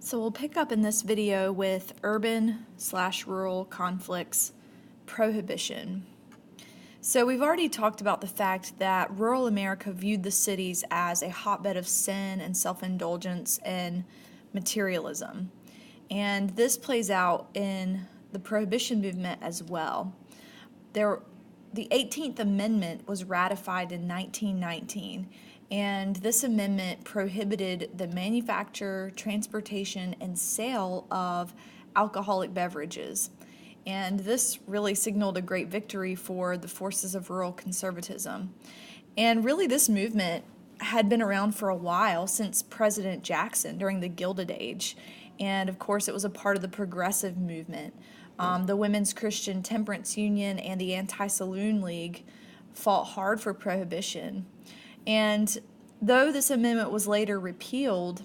So we'll pick up in this video with urban/rural conflicts, prohibition. So we've already talked about the fact that rural America viewed the cities as a hotbed of sin and self-indulgence and materialism. And this plays out in the prohibition movement as well. The 18th Amendment was ratified in 1919, and this amendment prohibited the manufacture, transportation, and sale of alcoholic beverages. And this really signaled a great victory for the forces of rural conservatism. And really, this movement had been around for a while, since President Jackson during the Gilded Age. And of course, it was a part of the progressive movement. The Women's Christian Temperance Union and the Anti-Saloon League fought hard for prohibition. And though this amendment was later repealed,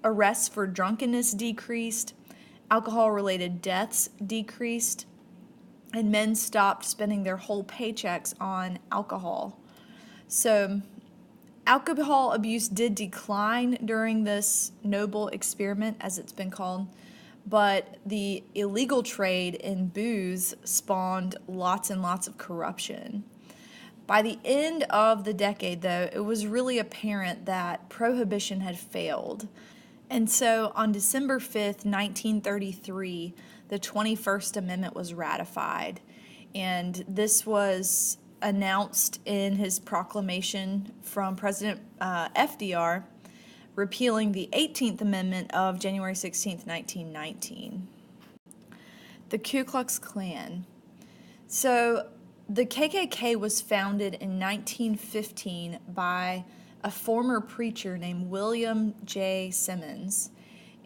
arrests for drunkenness decreased, alcohol-related deaths decreased, and men stopped spending their whole paychecks on alcohol. So alcohol abuse did decline during this noble experiment, as it's been called, but the illegal trade in booze spawned lots and lots of corruption. By the end of the decade, though, it was really apparent that prohibition had failed. And so on December 5th, 1933, the 21st Amendment was ratified. And this was announced in his proclamation from President FDR, repealing the 18th Amendment of January 16th, 1919. The Ku Klux Klan. So the KKK was founded in 1915 by a former preacher named William J. Simmons.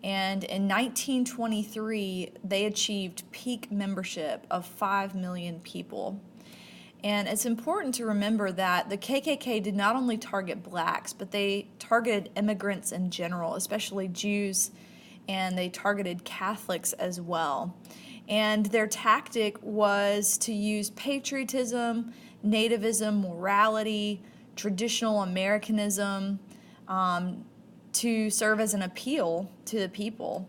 And in 1923, they achieved peak membership of 5 million people. And it's important to remember that the KKK did not only target blacks, but they targeted immigrants in general, especially Jews, and they targeted Catholics as well. And their tactic was to use patriotism, nativism, morality, traditional Americanism to serve as an appeal to the people.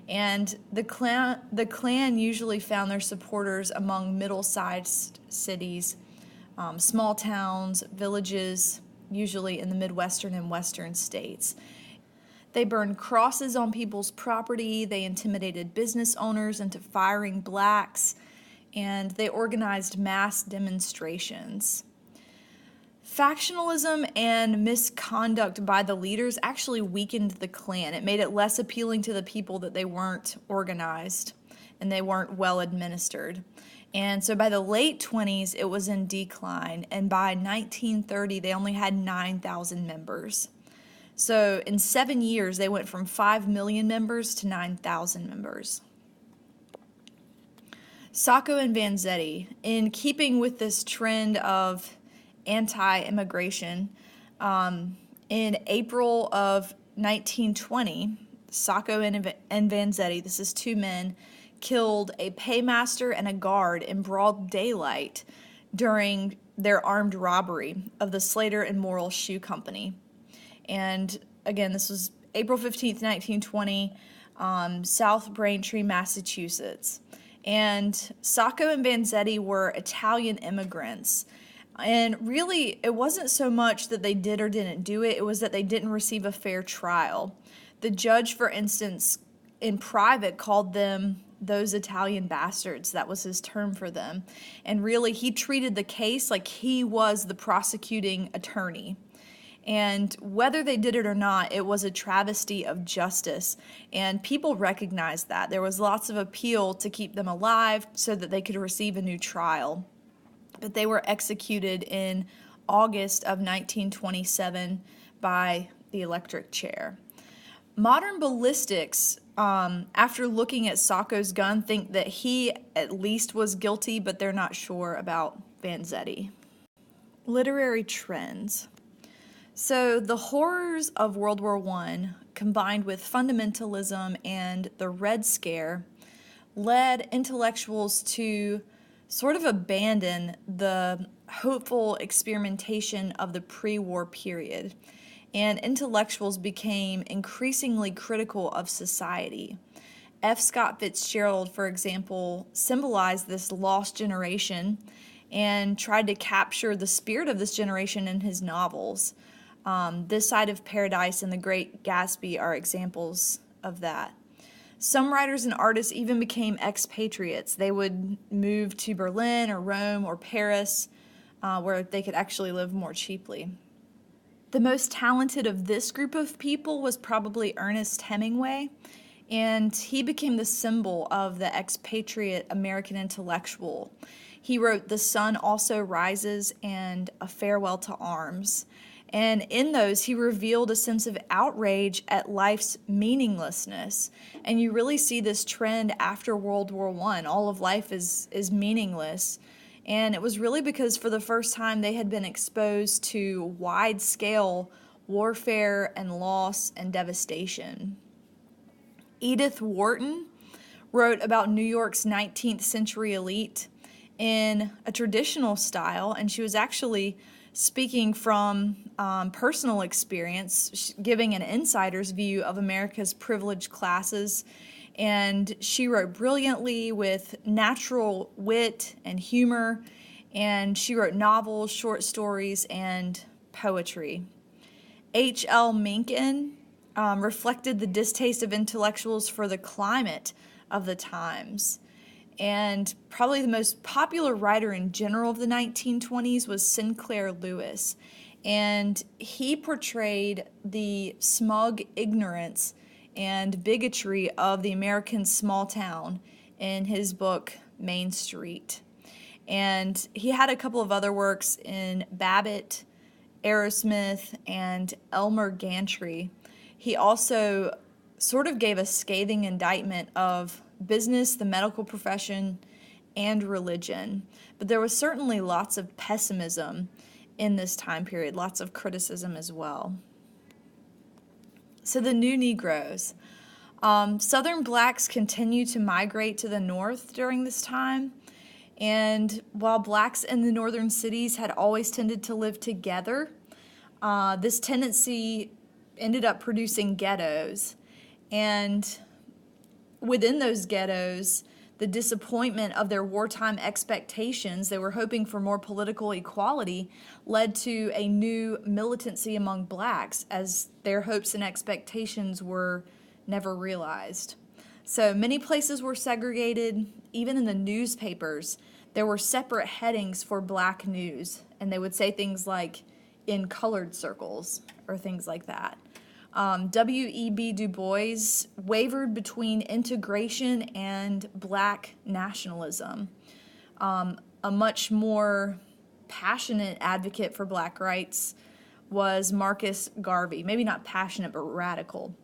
And the Klan usually found their supporters among middle-sized cities, small towns, villages, usually in the Midwestern and Western states. They burned crosses on people's property, they intimidated business owners into firing blacks, and they organized mass demonstrations. Factionalism and misconduct by the leaders actually weakened the Klan. It made it less appealing to the people that they weren't organized and they weren't well administered. And so by the late 20s, it was in decline, and by 1930, they only had 9,000 members. So in 7 years, they went from 5 million members to 9,000 members. Sacco and Vanzetti, in keeping with this trend of anti-immigration, in April of 1920, Sacco and Vanzetti, this is two men, killed a paymaster and a guard in broad daylight during their armed robbery of the Slater and Morrill Shoe Company. And again, this was April 15th, 1920, South Braintree, Massachusetts. And Sacco and Vanzetti were Italian immigrants. And really, it wasn't so much that they did or didn't do it, it was that they didn't receive a fair trial. The judge, for instance, in private called them those Italian bastards. That was his term for them. And really, he treated the case like he was the prosecuting attorney. And whether they did it or not, it was a travesty of justice. And people recognized that. There was lots of appeal to keep them alive so that they could receive a new trial. But they were executed in August of 1927 by the electric chair. Modern ballistics, after looking at Sacco's gun, think that he at least was guilty, but they're not sure about Vanzetti. Literary trends. So the horrors of World War I, combined with fundamentalism and the Red Scare, led intellectuals to sort of abandon the hopeful experimentation of the pre-war period. and intellectuals became increasingly critical of society. F. Scott Fitzgerald, for example, symbolized this lost generation and tried to capture the spirit of this generation in his novels. This Side of Paradise and The Great Gatsby are examples of that. Some writers and artists even became expatriates. They would move to Berlin or Rome or Paris, where they could actually live more cheaply. The most talented of this group of people was probably Ernest Hemingway, and he became the symbol of the expatriate American intellectual. He wrote The Sun Also Rises and A Farewell to Arms. And in those, he revealed a sense of outrage at life's meaninglessness. And you really see this trend after World War I. All of life is meaningless. And it was really because for the first time they had been exposed to wide-scale warfare and loss and devastation. Edith Wharton wrote about New York's 19th century elite in a traditional style, and she was actually speaking from personal experience, giving an insider's view of America's privileged classes. And she wrote brilliantly with natural wit and humor, and she wrote novels, short stories, and poetry. H.L. Mencken reflected the distaste of intellectuals for the climate of the times. And probably the most popular writer in general of the 1920s was Sinclair Lewis. And he portrayed the smug ignorance and bigotry of the American small town in his book, Main Street. And he had a couple of other works in Babbitt, Aerosmith, and Elmer Gantry. He also sort of gave a scathing indictment of business, the medical profession, and religion. But there was certainly lots of pessimism in this time period, lots of criticism as well. So the new Negroes. Southern blacks continued to migrate to the north during this time. And while blacks in the northern cities had always tended to live together, this tendency ended up producing ghettos. And within those ghettos, the disappointment of their wartime expectations, they were hoping for more political equality, led to a new militancy among blacks as their hopes and expectations were never realized. So many places were segregated. Even in the newspapers, there were separate headings for black news, and they would say things like in colored circles or things like that. W.E.B. Du Bois wavered between integration and black nationalism. A much more passionate advocate for black rights was Marcus Garvey. Maybe not passionate, but radical.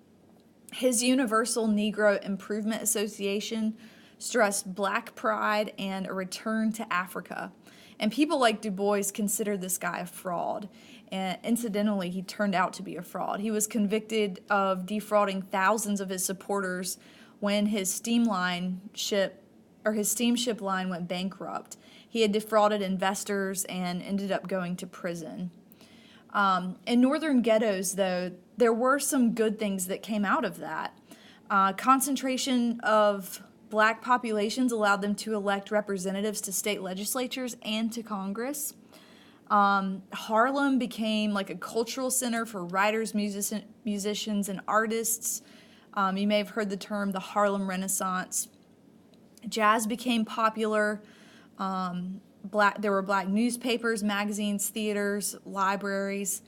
His Universal Negro Improvement Association stressed black pride and a return to Africa. And people like Du Bois considered this guy a fraud. And incidentally, he turned out to be a fraud. He was convicted of defrauding thousands of his supporters when his steamship line went bankrupt. He had defrauded investors and ended up going to prison. In northern ghettos, though, there were some good things that came out of that. Concentration of black populations allowed them to elect representatives to state legislatures and to Congress. Harlem became like a cultural center for writers, musicians, and artists. You may have heard the term the Harlem Renaissance. Jazz became popular. There were black newspapers, magazines, theaters, libraries.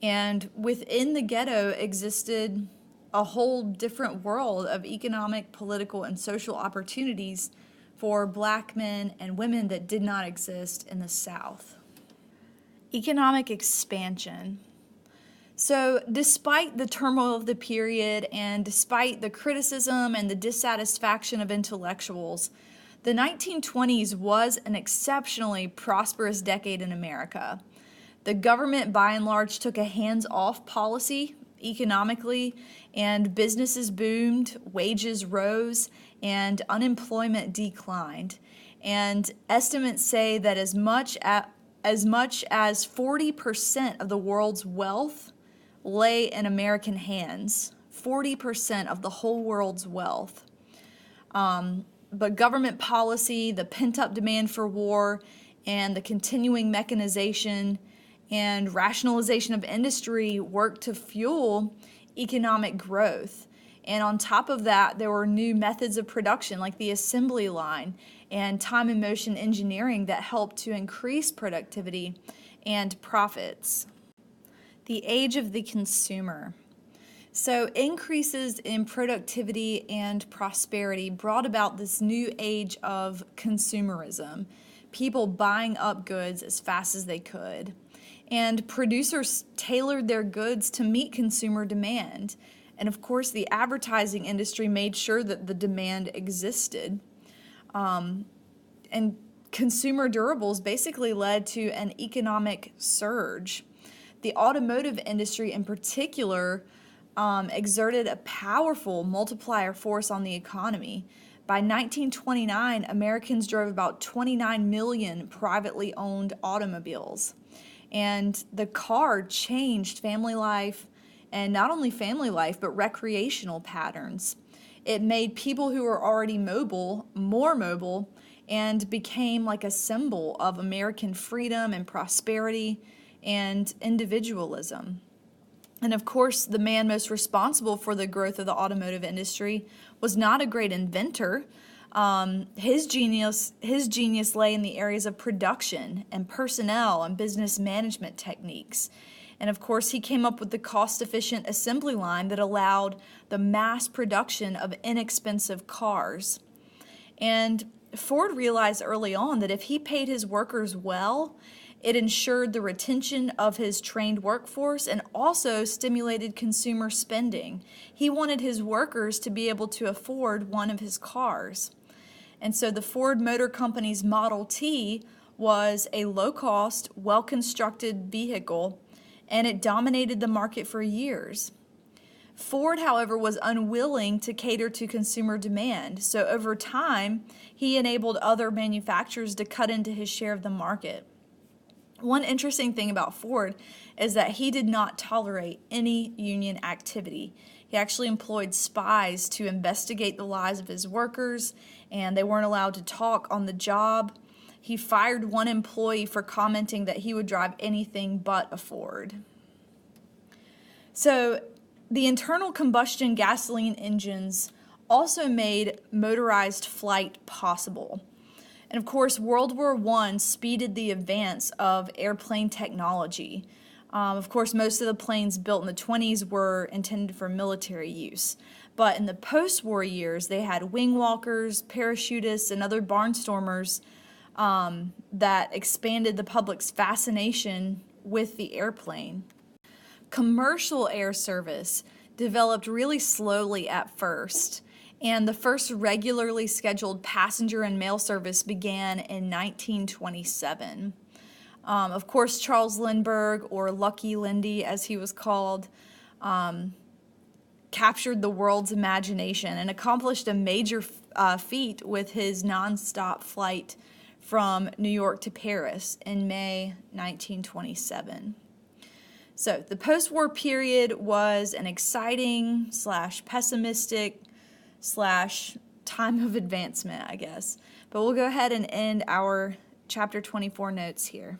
And within the ghetto existed a whole different world of economic, political, and social opportunities for black men and women that did not exist in the South. Economic expansion. So despite the turmoil of the period and despite the criticism and the dissatisfaction of intellectuals, the 1920s was an exceptionally prosperous decade in America. The government, by and large, took a hands-off policy economically, and businesses boomed, wages rose, and unemployment declined. And estimates say that as much as 40% of the world's wealth lay in American hands, 40% of the whole world's wealth. But government policy, the pent-up demand for war, and the continuing mechanization and rationalization of industry worked to fuel economic growth. And on top of that, there were new methods of production like the assembly line and time and motion engineering that helped to increase productivity and profits. The age of the consumer. So increases in productivity and prosperity brought about this new age of consumerism, people buying up goods as fast as they could. And producers tailored their goods to meet consumer demand. And of course, the advertising industry made sure that the demand existed. And consumer durables basically led to an economic surge. The automotive industry in particular exerted a powerful multiplier force on the economy. By 1929, Americans drove about 29 million privately owned automobiles. And the car changed family life, and not only family life, but recreational patterns. It made people who were already mobile more mobile and became like a symbol of American freedom and prosperity and individualism. And of course, the man most responsible for the growth of the automotive industry was not a great inventor. His genius lay in the areas of production and personnel and business management techniques. And of course, he came up with the cost-efficient assembly line that allowed the mass production of inexpensive cars. And Ford realized early on that if he paid his workers well, it ensured the retention of his trained workforce and also stimulated consumer spending. He wanted his workers to be able to afford one of his cars. And so the Ford Motor Company's Model T was a low-cost, well-constructed vehicle, and it dominated the market for years. Ford, however, was unwilling to cater to consumer demand, so over time, he enabled other manufacturers to cut into his share of the market. One interesting thing about Ford is that he did not tolerate any union activity. He actually employed spies to investigate the lives of his workers, and they weren't allowed to talk on the job. He fired one employee for commenting that he would drive anything but a Ford. So the internal combustion gasoline engines also made motorized flight possible. And of course, World War I speeded the advance of airplane technology. Of course, most of the planes built in the 20s were intended for military use. But in the post-war years, they had wing walkers, parachutists, and other barnstormers that expanded the public's fascination with the airplane. Commercial air service developed really slowly at first, and the first regularly scheduled passenger and mail service began in 1927. Of course, Charles Lindbergh, or Lucky Lindy as he was called, captured the world's imagination and accomplished a major feat with his nonstop flight from New York to Paris in May 1927. So the post-war period was an exciting / pessimistic / time of advancement, I guess. But we'll go ahead and end our chapter 24 notes here.